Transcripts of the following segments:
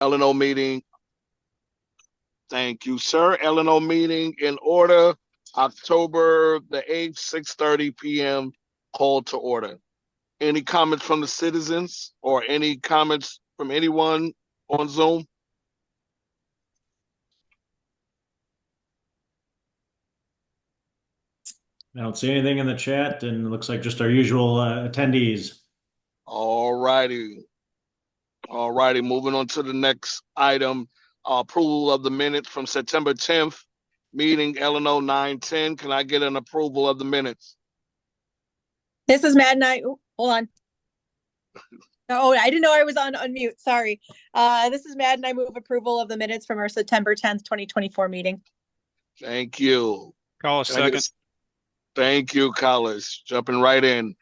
L&O meeting. Thank you, sir. L&O meeting in order. October the 8th, 6:30 p.m. Call to order. Any comments from the citizens or any comments from anyone on Zoom? I don't see anything in the chat, and it looks like just our usual attendees. All righty. All righty. Moving on to the next item. Approval of the minutes from September 10th, meeting L&O 9:10. Can I get an approval of the minutes? This is Mad Night. Hold on. Oh, I didn't know I was on unmute. Sorry. This is Mad and I move approval of the minutes from our September 10th, 2024 meeting. Thank you. Call a second. Thank you, Collis. Jumping right in.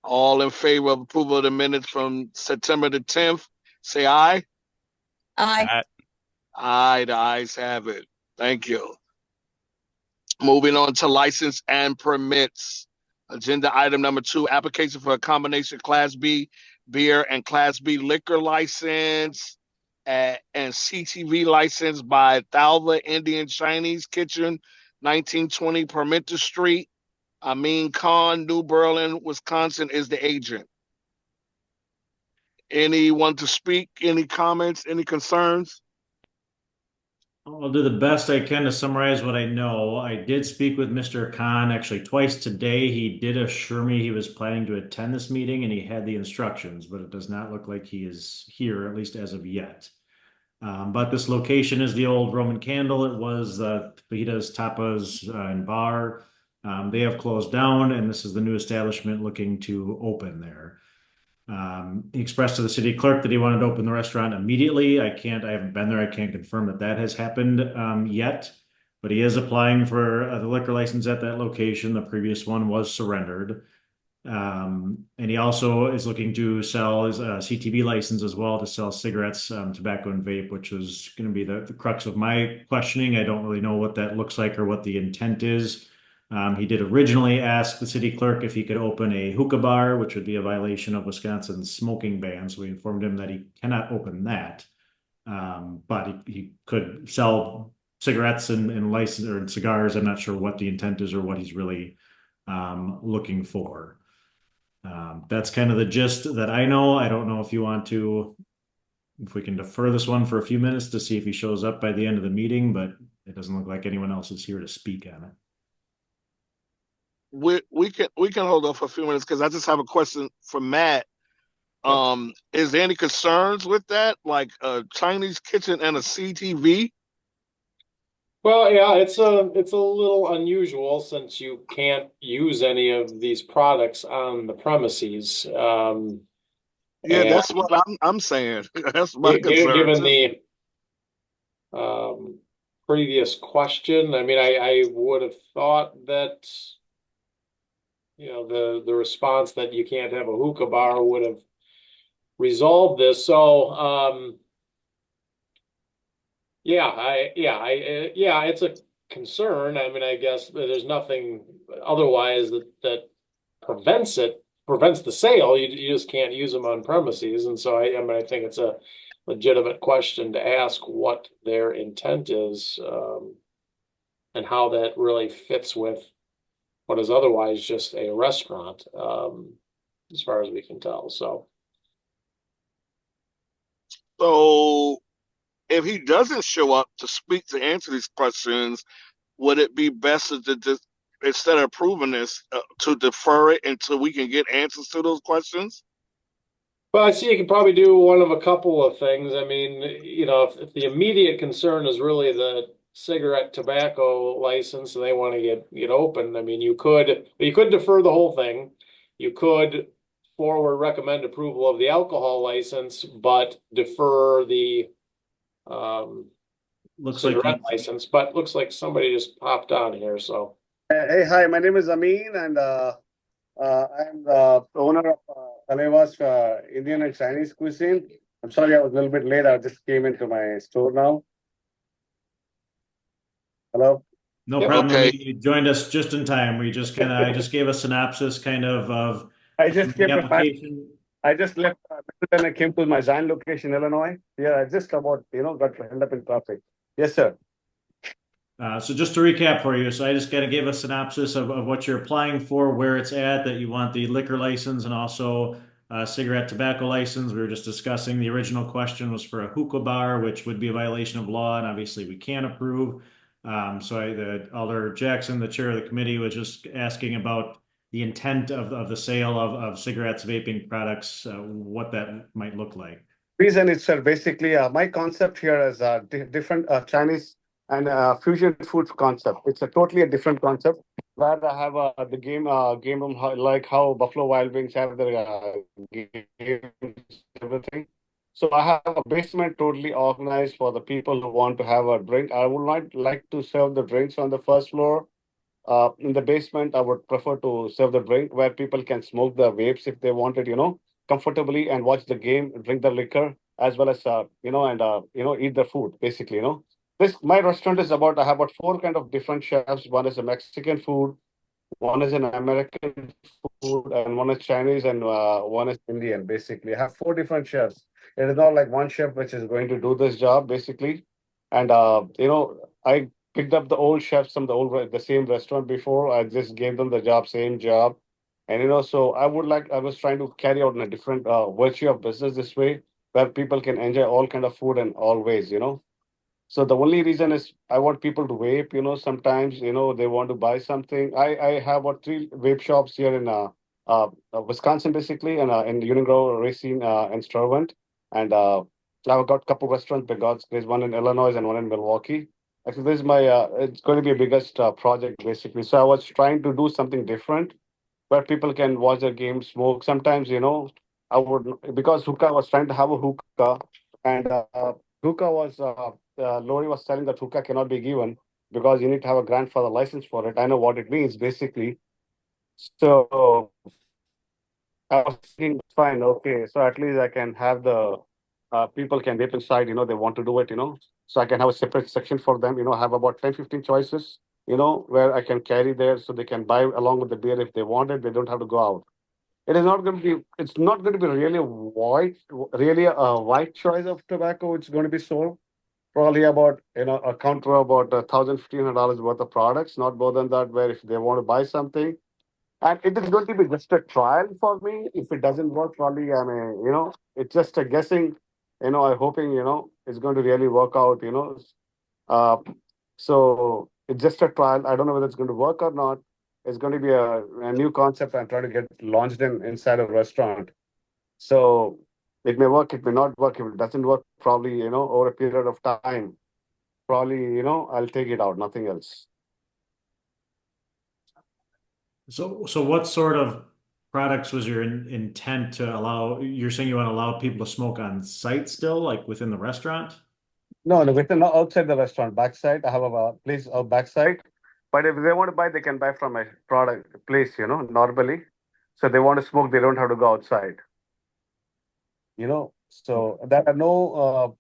All in favor of approval of the minutes from September the 10th, say aye. Aye. Aye, the ayes have it. Thank you. Moving on to license and permits. Agenda item number 2, application for a combination Class B beer and Class B liquor license and CTV license by Thalva Indian Chinese Kitchen, 1920 Permenter Street. Amin Khan, New Berlin, Wisconsin, is the agent. Anyone to speak? Any comments? Any concerns? I'll do the best I can to summarize what I know. I did speak with Mr. Khan actually twice today. He did assure me he was planning to attend this meeting and he had the instructions, but it does not look like he is here, at least as of yet. But this location is the old Roman Candle. It was fajitas, tapas, and bar. They have closed down, and this is the new establishment looking to open there. He expressed to the city clerk that he wanted to open the restaurant immediately. I haven't been there. I can't confirm that that has happened yet, but he is applying for the liquor license at that location. The previous one was surrendered. And he also is looking to sell his CTV license as well to sell cigarettes, tobacco, and vape, which was going to be the crux of my questioning. I don't really know what that looks like or what the intent is. He did originally ask the city clerk if he could open a hookah bar, which would be a violation of Wisconsin's smoking ban. So we informed him that he cannot open that. But he could sell cigarettes and license or cigars. I'm not sure what the intent is or what he's really looking for. That's kind of the gist that I know. I don't know if we can defer this one for a few minutes to see if he shows up by the end of the meeting, but it doesn't look like anyone else is here to speak on it. We can hold off for a few minutes because I just have a question for Matt. Is there any concerns with that, like a Chinese kitchen and a CTV? Well, yeah, it's a little unusual since you can't use any of these products on the premises. Yeah, that's what I'm saying. That's my concern. Given the previous question, I mean, I would have thought that the response that you can't have a hookah bar would have resolved this. So it's a concern. I mean, I guess there's nothing otherwise that prevents the sale. You just can't use them on premises. And so I mean, I think it's a legitimate question to ask what their intent is, and how that really fits with what is otherwise just a restaurant, as far as we can tell. So if he doesn't show up to speak to answer these questions, would it be best to just, instead of approving this, to defer it until we can get answers to those questions? Well, I see you can probably do one of a couple of things. I mean, if the immediate concern is really the cigarette tobacco license and they want to get open, I mean, you could defer the whole thing. You could forward recommend approval of the alcohol license, but defer the cigarette license. But looks like somebody just popped on here. So hey, hi, my name is Amin, and I'm the owner of Taleva's Indian and Chinese cuisine. I'm sorry I was a little bit late. I just came into my store now. Hello? No problem. Okay. You joined us just in time. I just gave a synopsis kind of I just the application. I just left Middleton and came to my Zion location, Illinois. Yeah, I just about, got to end up in traffic. Yes, sir. So just to recap for you, so I just got to give a synopsis of what you're applying for, where it's at, that you want the liquor license and also cigarette tobacco license. We were just discussing the original question was for a hookah bar, which would be a violation of law, and obviously we can't approve. Alder Jackson, the chair of the committee, was just asking about the intent of the sale of cigarettes, vaping products, what that might look like. Reason is, sir, basically, my concept here is different Chinese and fusion food concept. It's a totally a different concept where I have the game room like how Buffalo Wild Wings have their games, everything. So I have a basement totally organized for the people who want to have a drink. I would not like to serve the drinks on the first floor. In the basement, I would prefer to serve the drink where people can smoke the vapes if they wanted, comfortably and watch the game, drink the liquor, as well as eat the food. Basically, this my restaurant is about. I have about four kind of different chefs. One is a Mexican food, one is an American food, and one is Chinese, and one is Indian. Basically, I have four different chefs. It is not like one chef which is going to do this job basically, and I picked up the old chefs from the same restaurant before. I just gave them the job, same job. And so I was trying to carry out in a different virtue of business this way, where people can enjoy all kind of food in all ways. So the only reason is I want people to vape, sometimes, they want to buy something. I have about three vape shops here in Wisconsin, basically, and in Union Grove, Racine, and Sturvant. And I've got a couple restaurants, by God's grace, one in Illinois and one in Milwaukee. Actually, this is it's going to be a biggest project, basically. So I was trying to do something different where people can watch their game, smoke. Sometimes, I would, because hookah was trying to have a hookah, and hookah was, Lori was telling that hookah cannot be given because you need to have a grandfather license for it. I know what it means, basically. So I was thinking, fine, okay. So at least I can have the people can vape inside, they want to do it, So I can have a separate section for them, have about 10, 15 choices, where I can carry there so they can buy along with the beer if they want it. They don't have to go out. It's not going to be really a white choice of tobacco. It's going to be sold. Probably about, a counter about $1,500 worth of products, not more than that, where if they want to buy something. And it is going to be just a trial for me. If it doesn't work, probably, it's just a guessing, I'm hoping, it's going to really work out, Uh, so it's just a trial. I don't know whether it's going to work or not. It's going to be a new concept I'm trying to get launched inside a restaurant. So it may work, it may not work. If it doesn't work, probably, over a period of time, probably, I'll take it out, nothing else. So what sort of products was your intent to allow? You're saying you want to allow people to smoke on site still, like within the restaurant? No, not outside the restaurant, backside. I have a place backside. But if they want to buy, they can buy from a product place, normally. So they want to smoke, they don't have to go outside. So there are no,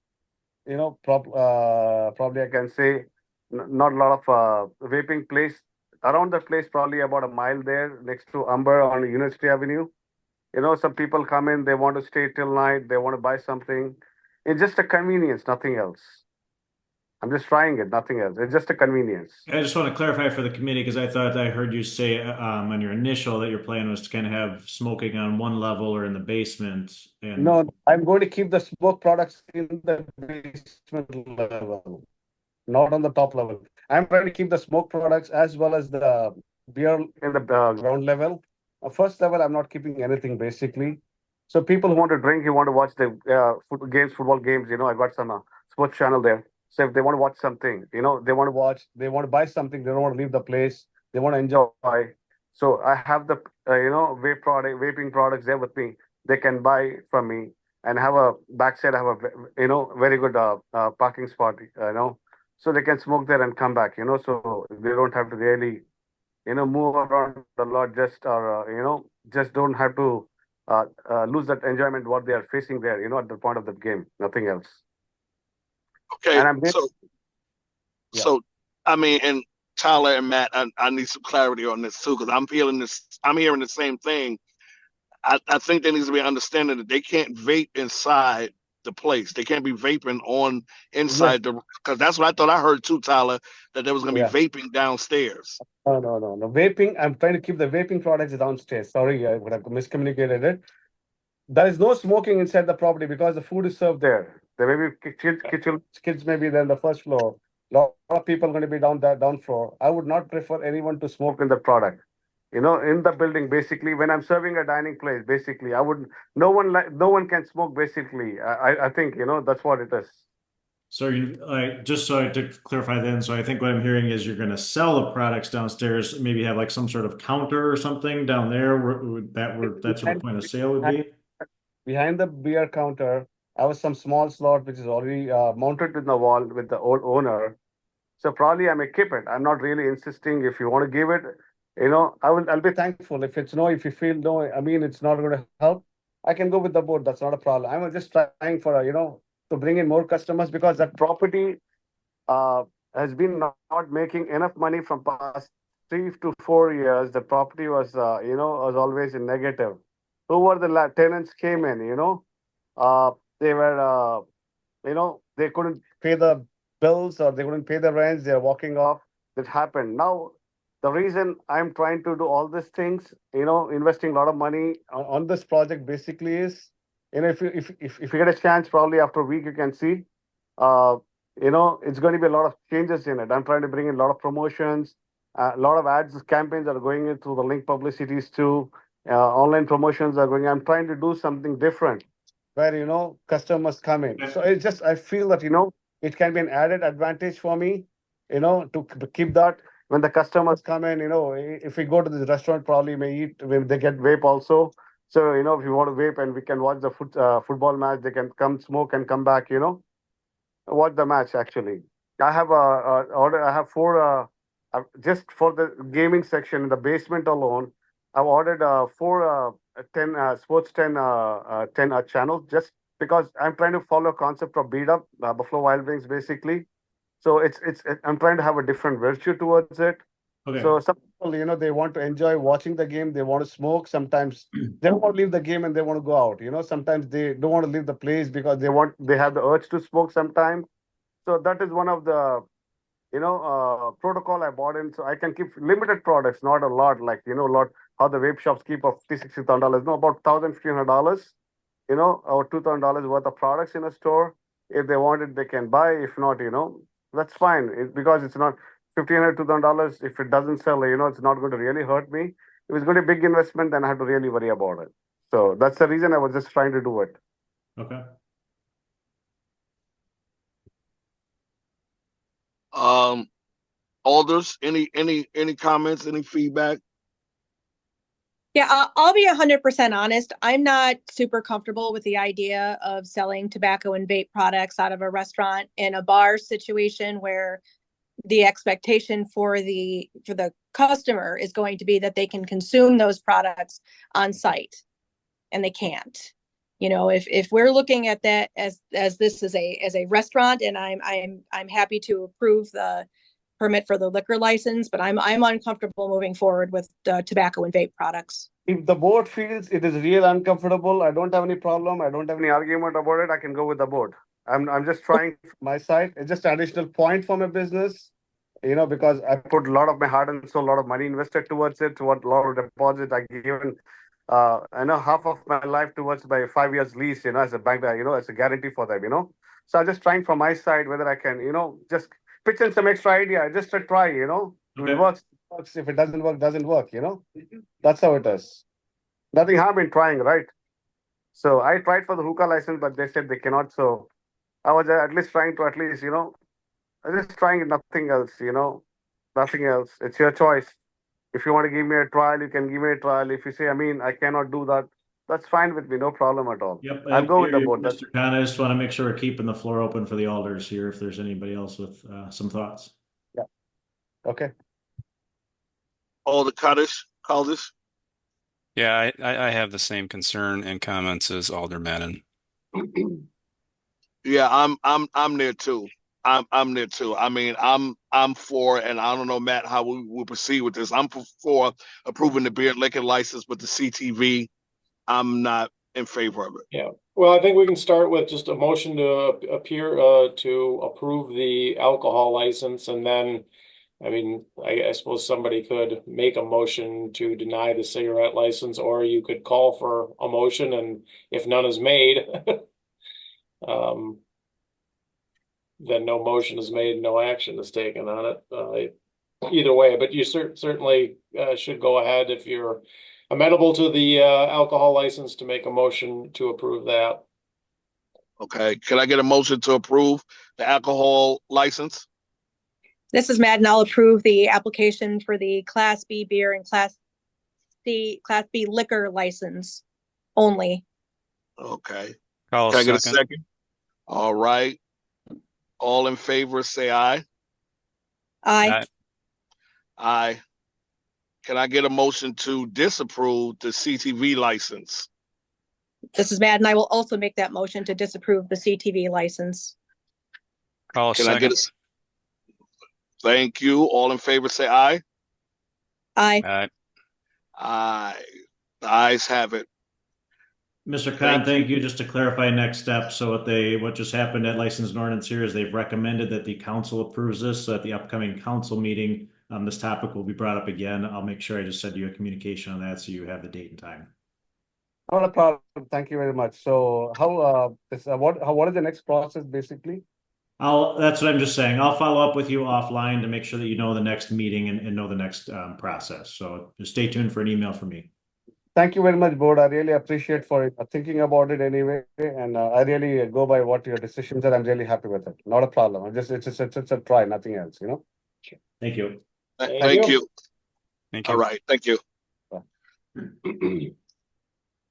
probably I can say not a lot of vaping place around the place, probably about a mile there next to Umber on University Avenue. Some people come in, they want to stay till night, they want to buy something. It's just a convenience, nothing else. I'm just trying it, nothing else. It's just a convenience. I just want to clarify for the committee because I thought I heard you say on your initial that your plan was to kind of have smoking on one level or in the basement. And No, I'm going to keep the smoke products in the basement level, not on the top level. I'm trying to keep the smoke products as well as the beer in the ground level. First level, I'm not keeping anything basically. So people who want to drink, who want to watch the football games, I got some sports channel there. So if they want to watch something, they want to buy something, they don't want to leave the place, they want to enjoy. So I have the, vaping products there with me. They can buy from me and have a backside, have a, very good parking spot, so they can smoke there and come back, so they don't have to really, move around a lot, just don't have to lose that enjoyment what they are facing there, at the point of the game, nothing else. Okay, And so I mean, and Tyler and Matt, I need some clarity on this too because I'm hearing the same thing. I think there needs to be an understanding that they can't vape inside the place. They can't be vaping on Yes, inside the, because that's what I thought I heard too, Tyler, that there was going to be yeah. vaping downstairs. No. Vaping, I'm trying to keep the vaping products downstairs. Sorry, I would have miscommunicated it. There is no smoking inside the property because the food is served there. There may be kids may be there on the first floor. Lot of people are going to be down that down floor. I would not prefer anyone to smoke in the product. In the building, basically, when I'm serving a dining place, basically, I would no one can smoke. Basically, I think that's what it is. So just so to clarify then, so I think what I'm hearing is you're going to sell the products downstairs, maybe have like some sort of counter or something down there that's where the point of sale would be. Behind the beer counter, I have some small slot which is already mounted in the wall with the old owner. So probably I may keep it. I'm not really insisting. If you want to give it, I'll be thankful. If it's no, if you feel no, I mean it's not going to help, I can go with the board. That's not a problem. I'm just trying for to bring in more customers because that property uh has been not making enough money from past 3 to 4 years. The property was always in negative. Who were the tenants came in, they were they couldn't pay the bills or they couldn't pay the rents, they're walking off. That happened. Now the reason I'm trying to do all these things, investing a lot of money on this project basically is, if you get a chance, probably after a week you can see, uh, it's going to be a lot of changes in it. I'm trying to bring in a lot of promotions, a lot of ads campaigns are going in through the link publicities too. Online promotions are going. I'm trying to do something different where customers come in. So it's just I feel that it can be an added advantage for me, to keep that when the customers come in. If we go to the restaurant, probably may eat when they get vape also. So if you want to vape and we can watch the football match, they can come smoke and come back. Watch the match actually. I have a order. I have four. Just for the gaming section in the basement alone, I've ordered four 10 sports 10 channels just because I'm trying to follow a concept of beat up Buffalo Wild Wings basically. So I'm trying to have a different virtue towards it. Okay. So some people, they want to enjoy watching the game. They want to smoke. Sometimes they don't want to leave the game and they want to go out. Sometimes they don't want to leave the place because they have the urge to smoke sometimes. So that is one of the protocol I bought in. So I can keep limited products, not a lot, like a lot how the vape shops keep of $60,000. No, about $1,500. Or $2,000 worth of products in a store. If they want it, they can buy. If not, that's fine. Because it's not $1,500, $2,000. If it doesn't sell, it's not going to really hurt me. If it's going to be a big investment, then I have to really worry about it. So that's the reason I was just trying to do it. Okay. Alders, any comments, any feedback? Yeah, I'll be 100% honest. I'm not super comfortable with the idea of selling tobacco and vape products out of a restaurant in a bar situation where the expectation for the customer is going to be that they can consume those products on site, and they can't. If we're looking at that as this is a restaurant, and I'm happy to approve the permit for the liquor license, but I'm uncomfortable moving forward with tobacco and vape products. If the board feels it is real uncomfortable, I don't have any problem. I don't have any argument about it. I can go with the board. I'm just trying my side. It's just an additional point for my business, because I put a lot of my heart and soul, a lot of money invested towards it, a lot of deposit I given. I know half of my life towards my 5 years lease, as a bank, as a guarantee for them, So I'm just trying from my side whether I can, just pitch in some extra idea, just to try, If it works, if it doesn't work, doesn't work, That's how it is. Nothing harm in trying, right? So I tried for the hookah license, but they said they cannot. So I was at least trying to just trying nothing else, nothing else. It's your choice. If you want to give me a trial, you can give me a trial. If you say, I cannot do that, that's fine with me. No problem at all. Yep. I'll go with the board. Mr. Khan, I just want to make sure we're keeping the floor open for the alders here if there's anybody else with some thoughts. Yeah. Okay. All the Caldish. Yeah, I have the same concern and comments as Alder Madden. Yeah, I'm there too. I'm there too. I mean, I'm for, and I don't know, Matt, how we will proceed with this. I'm for approving the beer liquor license with the CTV I'm not in favor of it. Yeah, well, I think we can start with just a motion to to approve the alcohol license, and then, I mean, I suppose somebody could make a motion to deny the cigarette license, or you could call for a motion, and if none is made, then no motion is made, no action is taken on it. Either way, but you certainly should go ahead if you're amenable to the alcohol license to make a motion to approve that. Okay, can I get a motion to approve the alcohol license? This is Madden. I'll approve the application for the Class B beer and Class B liquor license only. Okay. Call Can I get a second. second? All right. All in favor, say aye. Aye. Aye. Can I get a motion to disapprove the CTV license? This is Madden. I will also make that motion to disapprove the CTV license. Call Can I get second. Thank you. All in favor, say aye. Aye. Aye. Aye. The ayes have it. Mr. Khan, Thank thank you. Just to clarify next steps. So what just happened at License and Ordinance here is they've recommended that the council approves this. So at the upcoming council meeting, this topic will be brought up again. I'll make sure I just send you a communication on that so you have the date and time. Not a problem. Thank you very much. So what is the next process basically? That's what I'm just saying. I'll follow up with you offline to make sure that you know the next meeting and know the next process. So just stay tuned for an email from me. Thank you very much, board. I really appreciate for thinking about it anyway, and I really go by what your decisions are. I'm really happy with it. Not a problem. It's a try, nothing else. You know. Thank you. Thank you. Thank you. All right. Thank you.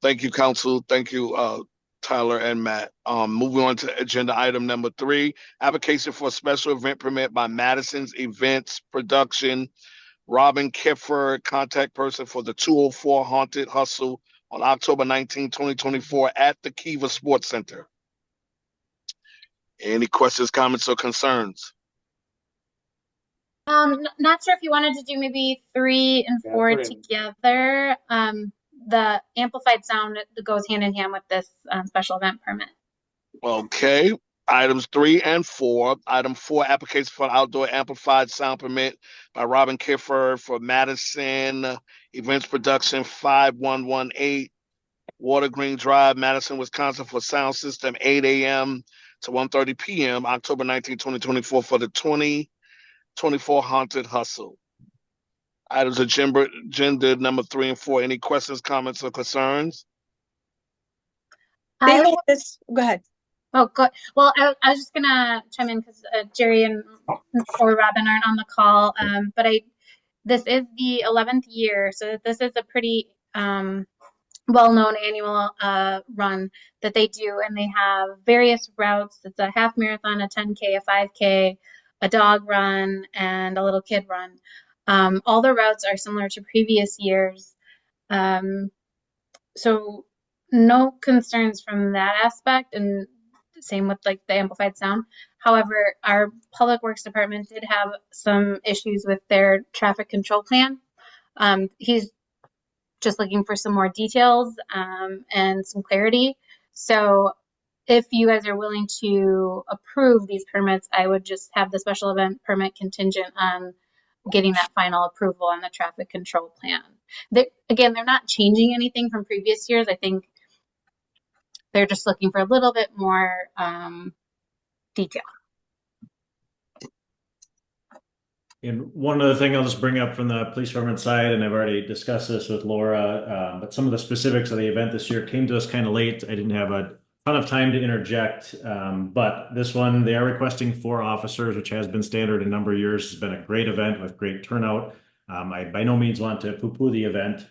Thank you, council. Thank you, Tyler and Matt. Moving on to agenda item number 3, application for a special event permit by Madison's Events Production. Robin Kiffer, contact person for the 204 Haunted Hustle on October 19, 2024 at the Kiva Sports Center. Any questions, comments, or concerns? Not sure if you wanted to do maybe 3 and 4 together. The amplified sound that goes hand in hand with this special event permit. Okay. Items 3 and 4. Item 4, application for an outdoor amplified sound permit by Robin Kiffer for Madison Events Production 5118 Watergreen Drive, Madison, Wisconsin for sound system 8 a.m. to 1:30 p.m. October 19, 2024 for the 2024 Haunted Hustle. Items agenda number 3 and 4. Any questions, comments, or concerns? Go ahead. Oh, good. Well, I was just gonna chime in because Jerry or Robin aren't on the call. But this is the 11th year, so this is a pretty well-known annual run that they do, and they have various routes. It's a half marathon, a 10K, a 5K, a dog run, and a little kid run. All the routes are similar to previous years, so no concerns from that aspect, and same with like the amplified sound. However, our public works department did have some issues with their traffic control plan. He's just looking for some more details and some clarity. So if you guys are willing to approve these permits, I would just have the special event permit contingent on getting that final approval on the traffic control plan. Again, they're not changing anything from previous years. I think they're just looking for a little bit more detail. And one other thing I'll just bring up from the police department side, and I've already discussed this with Laura, but some of the specifics of the event this year came to us kind of late. I didn't have a ton of time to interject, but this one, they are requesting 4 officers, which has been standard a number of years. It's been a great event with great turnout. I by no means want to poo-poo the event,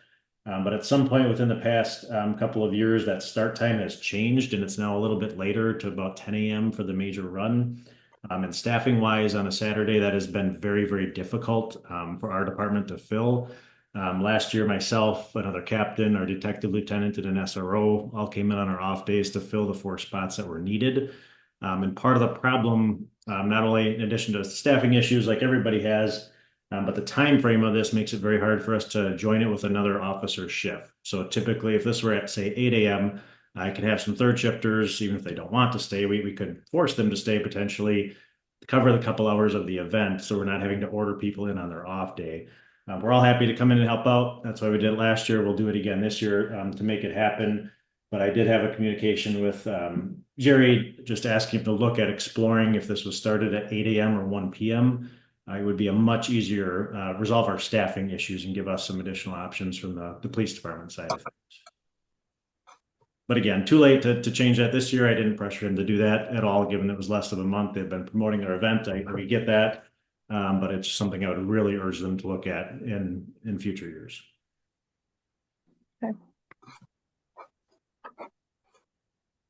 but at some point within the past couple of years, that start time has changed, and it's now a little bit later to about 10 a.m. for the major run. And staffing wise on a Saturday, that has been very, very difficult for our department to fill. Last year, myself, another captain, our detective lieutenant, and an SRO all came in on our off days to fill the 4 spots that were needed. And part of the problem, not only in addition to staffing issues like everybody has, But the time frame of this makes it very hard for us to join it with another officer shift. So typically, if this were at say 8 a.m., I could have some third shifters, even if they don't want to stay, we could force them to stay potentially, cover the couple hours of the event, so we're not having to order people in on their off day. We're all happy to come in and help out. That's why we did it last year. We'll do it again this year to make it happen. But I did have a communication with Jerry, just asking him to look at exploring if this was started at 8 a.m. or 1 p.m. It would be a much easier resolve our staffing issues and give us some additional options from the police department side of things. But again, too late to change that this year. I didn't pressure him to do that at all, given it was less of a month. They've been promoting their event. We get that, but it's something I would really urge them to look at in future years. Okay.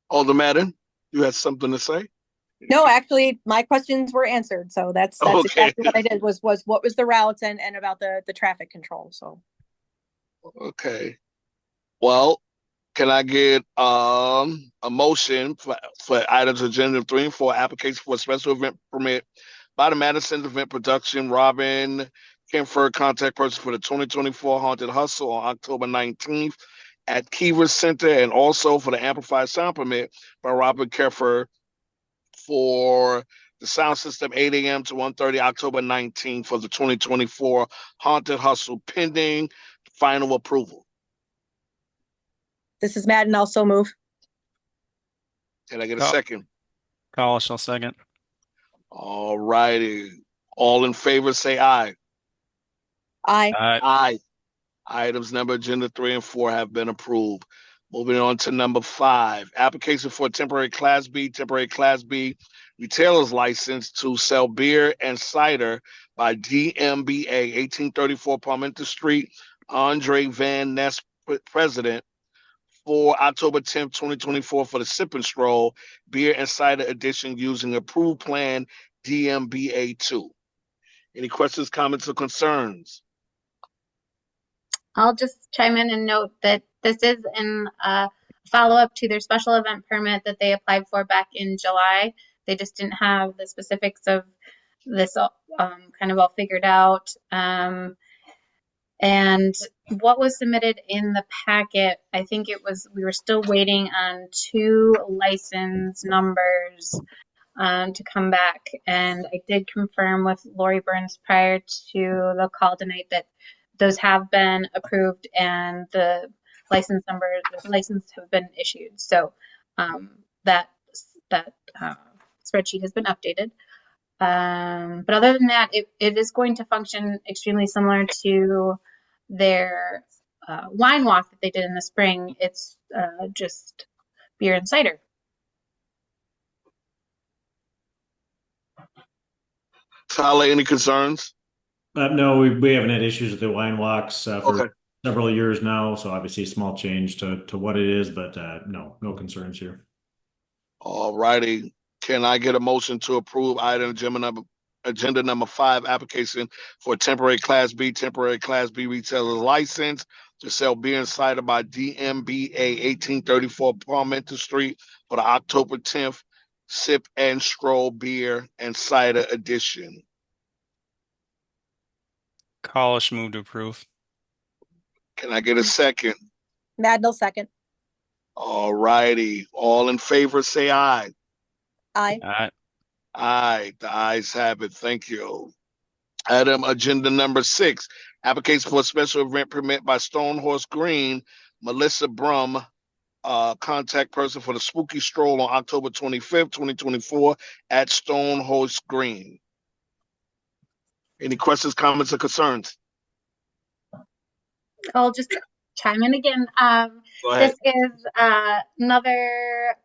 Alder Madden, you had something to say? No, actually, my questions were answered. So that's Okay. exactly what I did was what was the routes and about the traffic control. So Okay. Well, can I get a motion for items agenda 3 and 4, application for a special event permit by the Madison Event Production, Robin Kenford, contact person for the 2024 Haunted Hustle on October 19th at Kiever Center, and also for the amplified sound permit by Robin Kenford for the sound system 8 a.m. to 1:30 October 19th for the 2024 Haunted Hustle, pending final approval. this is Madden. Also move. Can I get a second? Kalish, I'll second. All righty. All in favor, say aye. Aye. Aye. Items number agenda 3 and 4 have been approved. Moving on to number 5, application for a temporary Class B retailer's license to sell beer and cider by DMBA, 1834 Palmetto Street, Andre Van Ness, president, for October 10th, 2024 for the Sip and Stroll beer and cider edition using approved plan DMBA 2. Any questions, comments, or concerns? I'll just chime in and note that this is in follow-up to their special event permit that they applied for back in July. They just didn't have the specifics of this kind of all figured out. And what was submitted in the packet, I think we were still waiting on 2 license numbers to come back. And I did confirm with Lori Burns prior to the call tonight that those have been approved and the license have been issued. So that spreadsheet has been updated. But other than that, it is going to function extremely similar to their wine walk that they did in the spring. It's just beer and cider. Tyler, any concerns? No, we haven't had issues with the wine walks for several years now. So obviously a small change to what it is, but no concerns here. All righty. Can I get a motion to approve item agenda number 5, application for a temporary Class B retailer license to sell beer and cider by DMBA, 1834 Palmetto Street for the October 10th Sip and Stroll beer and cider edition? Kalish, move to approve. Can I get a second? Madden, second. All righty. All in favor, say aye. Aye. Aye. Aye. The ayes have it. Thank you. Item agenda number 6, application for a special event permit by Stonehorse Green, Melissa Brum, contact person for the Spooky Stroll on October 25th, 2024 at Stonehorse Green. Any questions, comments, or concerns? I'll just chime in again. This is another.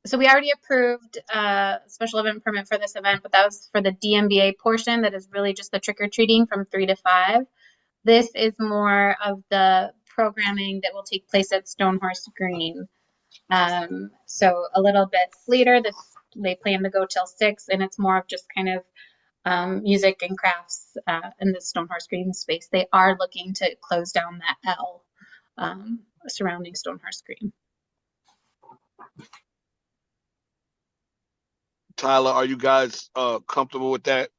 So we already approved a special event permit for this event, but that was for the DMBA portion. That is really just the trick-or-treating from 3 to 5. This is more of the programming that will take place at Stonehorse Green. So a little bit later, they plan to go till 6, and it's more of just kind of music and crafts in the Stonehorse Green space. They are looking to close down that L surrounding Stonehorse Green. Tyler, are you guys comfortable with that?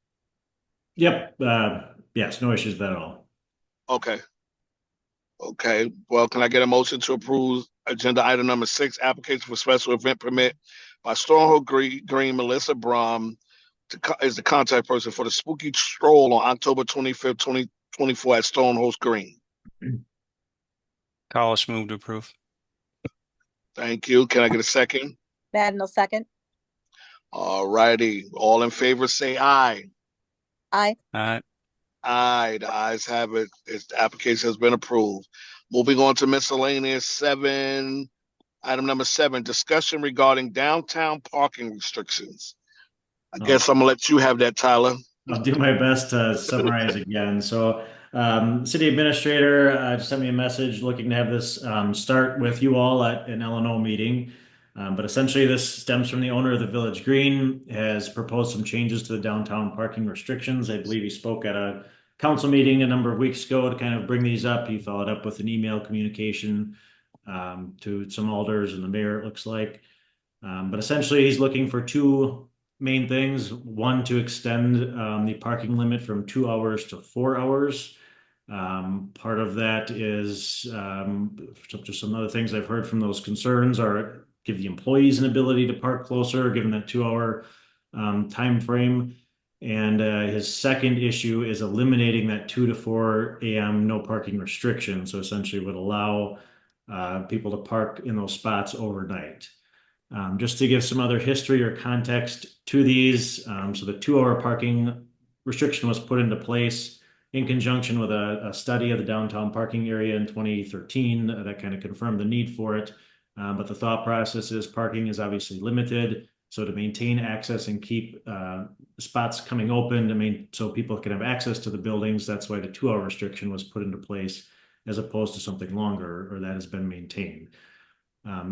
Yep. Yes, no issues with that at all. Okay. Okay. Well, can I get a motion to approve agenda item number 6, application for special event permit by Stronghold Green Melissa Brom is the contact person for the spooky stroll on October 25th, 2024 at Stonehouse Green. College move to approve. Thank you. Can I get a second? Madden will second. All righty. All in favor, say aye. Aye. Aye. Aye. The ayes have it. The application has been approved. Moving on to miscellaneous 7. Item number 7, discussion regarding downtown parking restrictions. I guess I'm gonna let you have that, Tyler. I'll do my best to summarize again. So, city administrator just sent me a message looking to have this start with you all at an LNO meeting. But essentially, this stems from the owner of the Village Green has proposed some changes to the downtown parking restrictions. I believe he spoke at a council meeting a number of weeks ago to kind of bring these up. He followed up with an email communication to some alders and the mayor, it looks like. But essentially, he's looking for 2 main things. One, to extend the parking limit from 2 hours to 4 hours. Part of that is just some other things I've heard from those concerns are give the employees an ability to park closer, given that 2-hour time frame. And his second issue is eliminating that 2 to 4 a.m. no parking restriction. So essentially would allow people to park in those spots overnight. Just to give some other history or context to these, so the 2-hour parking restriction was put into place in conjunction with a study of the downtown parking area in 2013 that kind of confirmed the need for it. But the thought process is parking is obviously limited. So to maintain access and keep spots coming open, so people can have access to the buildings, that's why the 2-hour restriction was put into place as opposed to something longer, or that has been maintained.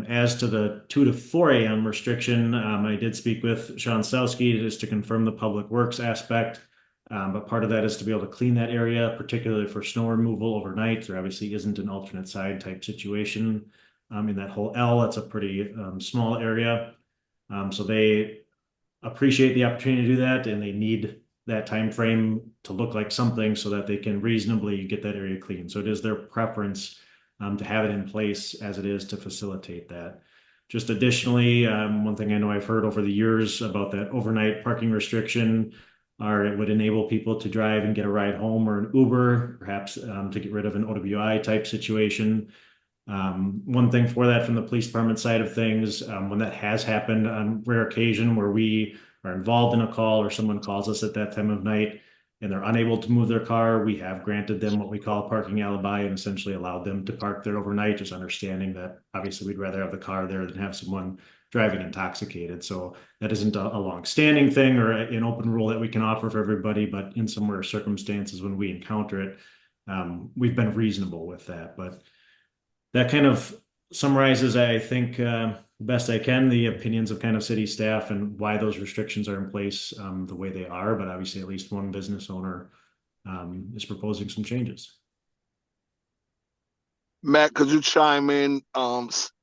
As to the 2 to 4 a.m. restriction, I did speak with Sean Sowski just to confirm the public works aspect. But part of that is to be able to clean that area, particularly for snow removal overnight. There obviously isn't an alternate side type situation in that whole L. It's a pretty small area. So they appreciate the opportunity to do that, and they need that time frame to look like something so that they can reasonably get that area clean. So it is their preference to have it in place as it is to facilitate that. Just additionally, one thing I know I've heard over the years about that overnight parking restriction are it would enable people to drive and get a ride home or an Uber, perhaps to get rid of an OWI type situation. One thing for that from the police department side of things, when that has happened on rare occasion where we are involved in a call or someone calls us at that time of night and they're unable to move their car, we have granted them what we call a parking alibi and essentially allowed them to park there overnight, just understanding that obviously we'd rather have the car there than have someone driving intoxicated. So that isn't a long-standing thing or an open rule that we can offer for everybody, but in some rare circumstances when we encounter it, we've been reasonable with that. But that kind of summarizes, I think, best I can, the opinions of kind of city staff and why those restrictions are in place the way they are. But obviously, at least one business owner is proposing some changes. Matt, could you chime in?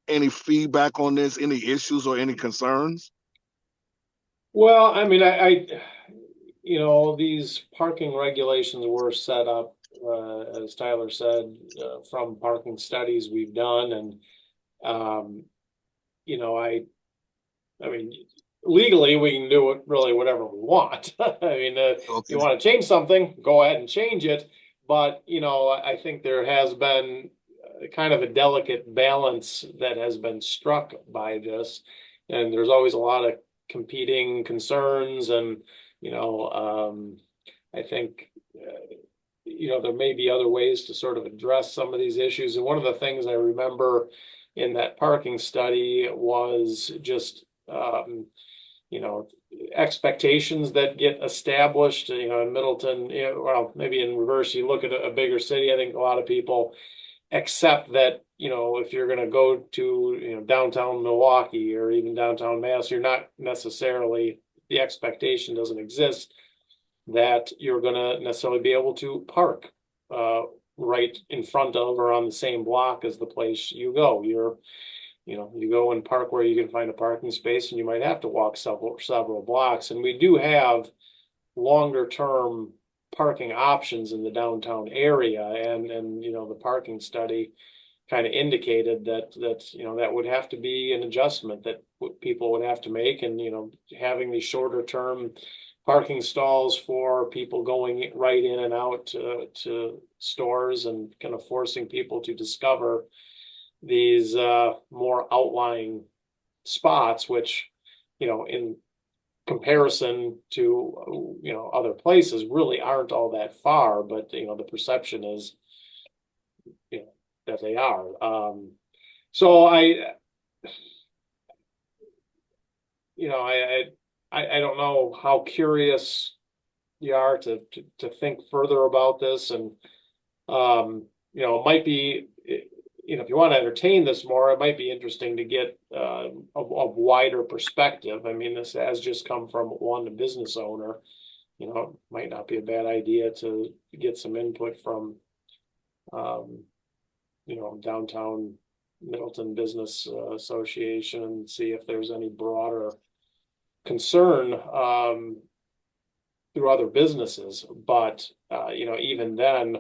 Any feedback on this? Any issues or any concerns? Well, I mean, these parking regulations were set up, as Tyler said, from parking studies we've done. And, I mean, legally we can do it really whatever we want. I mean, if you want to change something, go ahead and change it. But, I think there has been kind of a delicate balance that has been struck by this. And there's always a lot of competing concerns. And, I think, there may be other ways to sort of address some of these issues. And one of the things I remember in that parking study was just, expectations that get established, in Middleton, well, maybe in reverse, you look at a bigger city, I think a lot of people accept that, if you're going to go to, downtown Milwaukee or even downtown Mass, you're not necessarily, the expectation doesn't exist that you're going to necessarily be able to park right in front of or on the same block as the place you go. You go and park where you can find a parking space, and you might have to walk several blocks. And we do have longer term parking options in the downtown area, and the parking study kind of indicated that that would have to be an adjustment that people would have to make, and having these shorter term parking stalls for people going right in and out to stores, and kind of forcing people to discover these more outlying spots, which in comparison to other places really aren't all that far, but the perception is that they are. So I don't know how curious you are to think further about this, and it might be, if you want to entertain this more, it might be interesting to get a wider perspective. I mean, this has just come from one business owner. It might not be a bad idea to get some input from downtown Middleton Business Association, and see if there's any broader concern through other businesses. But even then,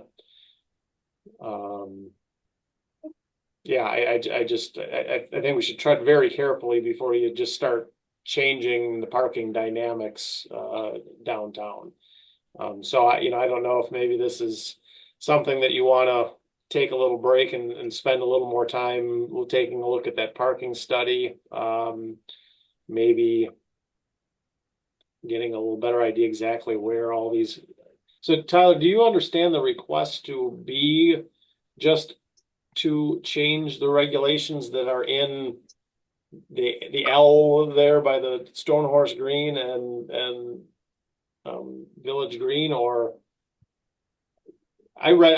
I think we should tread very carefully before you just start changing the parking dynamics downtown. So I don't know if maybe this is something that you want to take a little break and spend a little more time taking a look at that parking study, maybe getting a little better idea exactly where all these. So Tyler, do you understand the request to be just to change the regulations that are in the L there by the Stone Horse Green and Village Green? Or I was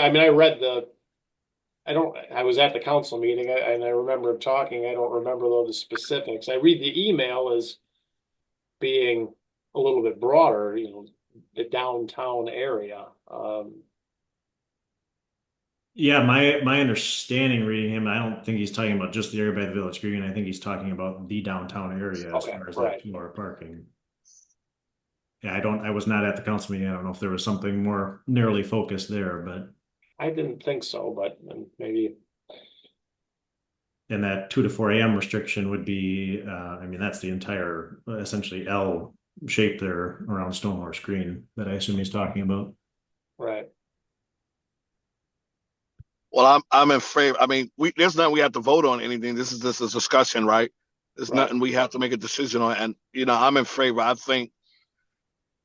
at the council meeting, and I remember talking. I don't remember though the specifics. I read the email as being a little bit broader, the downtown area. Yeah, my understanding reading him, I don't think he's talking about just the area by the Village Green. I think he's talking about the downtown area as far as that more parking. Yeah, I was not at the council meeting. I don't know if there was something more narrowly focused there, but I didn't think so, but maybe. And that 2 to 4 a.m. restriction would be, that's the entire essentially L shape there around Stonehorse Green that I assume he's talking about. Right. Well, I'm in favor. I mean, there's nothing we have to vote on anything. This is just a discussion, right? There's nothing we have to make a decision on. And I'm in favor. I think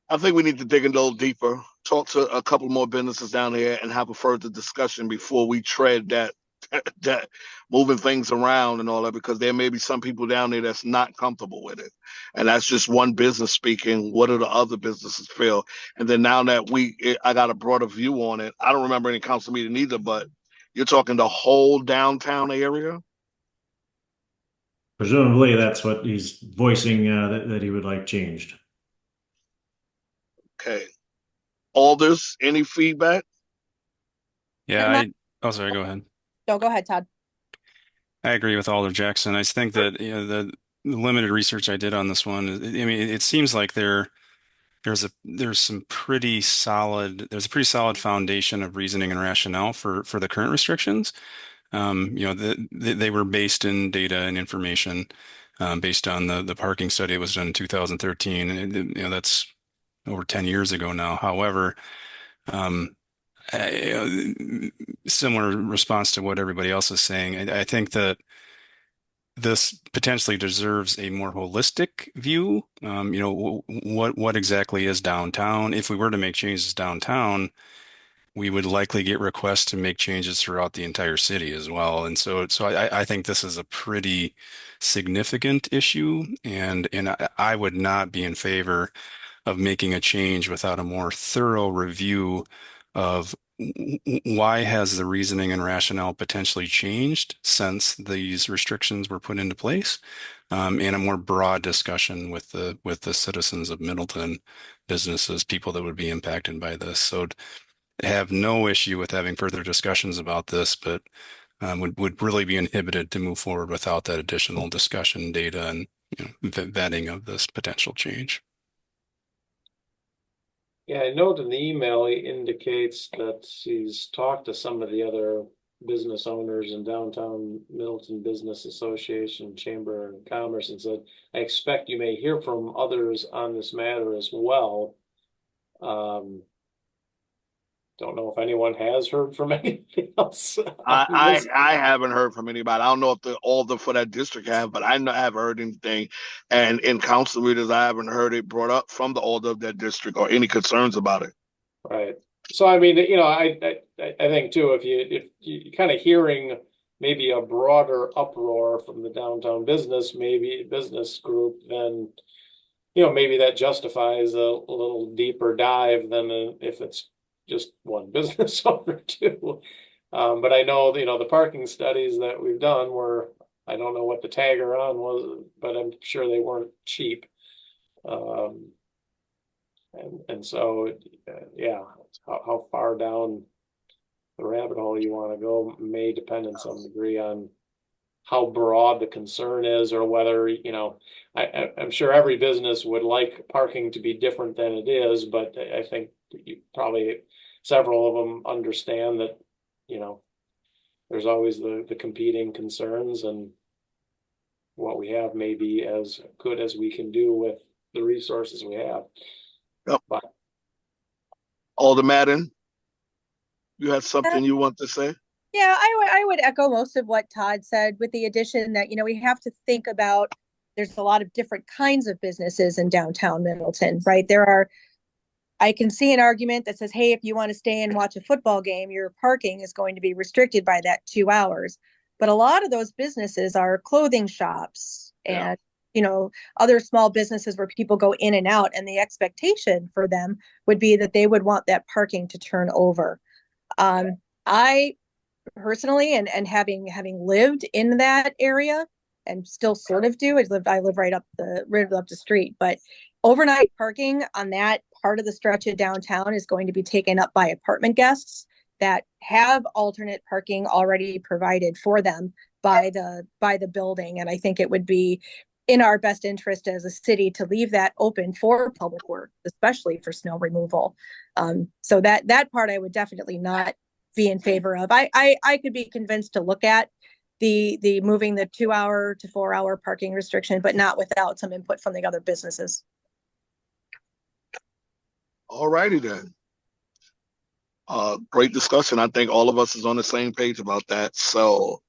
we need to dig a little deeper, talk to a couple more businesses down here, and have a further discussion before we tread that moving things around and all that, because there may be some people down there that's not comfortable with it. And that's just one business speaking. What do the other businesses feel? And then now that I got a broader view on it, I don't remember any council meeting either, but you're talking the whole downtown area? Presumably that's what he's voicing that he would like changed. Okay. Alders, any feedback? Yeah, sorry, go ahead. No, go ahead, Todd. I agree with Alder Jackson. I think that the limited research I did on this one, it seems like there's a pretty solid foundation of reasoning and rationale for the current restrictions. They were based in data and information, based on the parking study that was done in 2013, and that's over 10 years ago now. However, similar response to what everybody else is saying, I think that this potentially deserves a more holistic view. What exactly is downtown? If we were to make changes downtown, we would likely get requests to make changes throughout the entire city as well. And so I think this is a pretty significant issue, and I would not be in favor of making a change without a more thorough review of why has the reasoning and rationale potentially changed since these restrictions were put into place, and a more broad discussion with the citizens of Middleton, businesses, people that would be impacted by this. So have no issue with having further discussions about this, but would really be inhibited to move forward without that additional discussion, data, and vetting of this potential change. Yeah, I note in the email, he indicates that he's talked to some of the other business owners in downtown Middleton Business Association, Chamber of Commerce, and said, I expect you may hear from others on this matter as well. Don't know if anyone has heard from anything else. I haven't heard from anybody. I don't know if the alder for that district have, but I haven't heard anything. And in council readers, I haven't heard it brought up from the alder of that district or any concerns about it. Right. So I mean, I think too, if you kind of hearing maybe a broader uproar from the downtown business group, then maybe that justifies a little deeper dive than if it's just one business owner too. But I know, the parking studies that we've done were, I don't know what the tagger on was, but I'm sure they weren't cheap. And so, yeah, how far down the rabbit hole you want to go may depend in some degree on how broad the concern is, or whether, I'm sure every business would like parking to be different than it is, but I think probably several of them understand that, there's always the competing concerns, and what we have may be as good as we can do with the resources we have. Yep. But Alder Madden, you had something you want to say? Yeah, I would echo most of what Todd said, with the addition that, we have to think about, there's a lot of different kinds of businesses in downtown Middleton, right? I can see an argument that says, hey, if you want to stay and watch a football game, your parking is going to be restricted by that 2 hours. But a lot of those businesses are clothing shops and, other small businesses where people go in and out. And the expectation for them would be that they would want that parking to turn over. I personally, and having lived in that area and still sort of do, I live right up the street, but overnight parking on that part of the stretch of downtown is going to be taken up by apartment guests that have alternate parking already provided for them by the building. And I think it would be in our best interest as a city to leave that open for public work, especially for snow removal. So that part I would definitely not be in favor of. I could be convinced to look at the moving the 2 hour to 4 hour parking restriction, but not without some input from the other businesses. All righty then. Great discussion. I think all of us is on the same page about that. So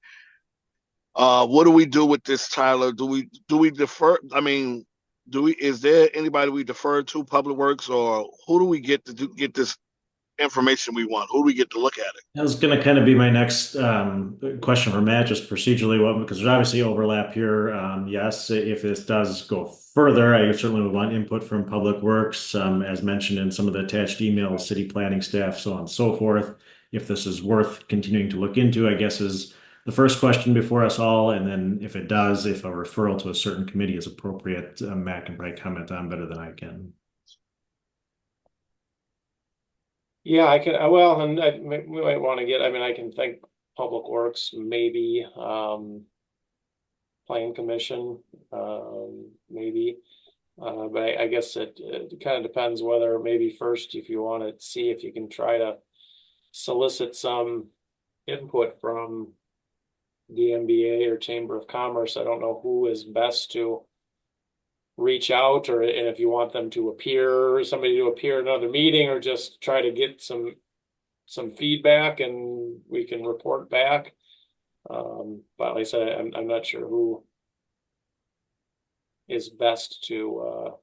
what do we do with this, Tyler? Do we defer? I mean, is there anybody we defer to, Public Works, or who do we get to get this information we want? Who do we get to look at it? That was going to kind of be my next question for Matt, just procedurally, because there's obviously overlap here. Yes, if this does go further, I certainly would want input from Public Works, as mentioned in some of the attached emails, city planning staff, so on and so forth. If this is worth continuing to look into, I guess is the first question before us all. And then if it does, if a referral to a certain committee is appropriate, Matt can probably comment on better than I can. yeah, I can. Well, and we might want to get. I mean, I can think Public Works, maybe Plan Commission, maybe. But I guess it kind of depends whether maybe first, if you want to see if you can try to solicit some input from the MBA or Chamber of Commerce. I don't know who is best to reach out, and if you want them to somebody to appear at another meeting, or just try to get some feedback and we can report back. But like I said, I'm not sure who is best to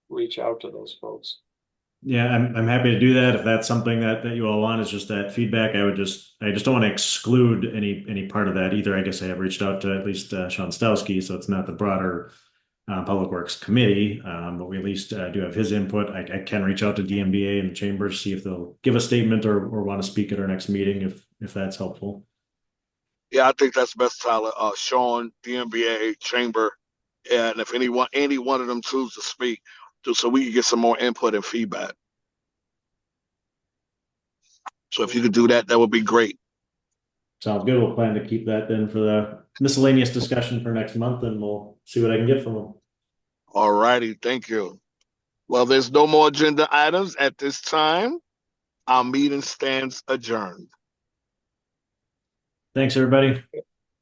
reach out to those folks. Yeah, I'm happy to do that if that's something that you all want, is just that feedback. I just don't want to exclude any part of that either. I guess I have reached out to at least Sean Stowski, so it's not the broader Public Works Committee, but we at least do have his input. I can reach out to DMBA and the Chamber, see if they'll give a statement or want to speak at our next meeting if that's helpful. Yeah, I think that's best, Tyler. Sean, DMBA, Chamber, and if any one of them choose to speak, so we can get some more input and feedback. So if you could do that, that would be great. Sounds good. We'll plan to keep that then for the miscellaneous discussion for next month, and we'll see what I can get from them. All righty. Thank you. Well, there's no more agenda items at this time. Our meeting stands adjourned. Thanks, everybody.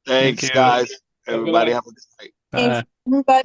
Thanks, you. guys. Have a good Everybody night. have a good night. Thanks, everybody.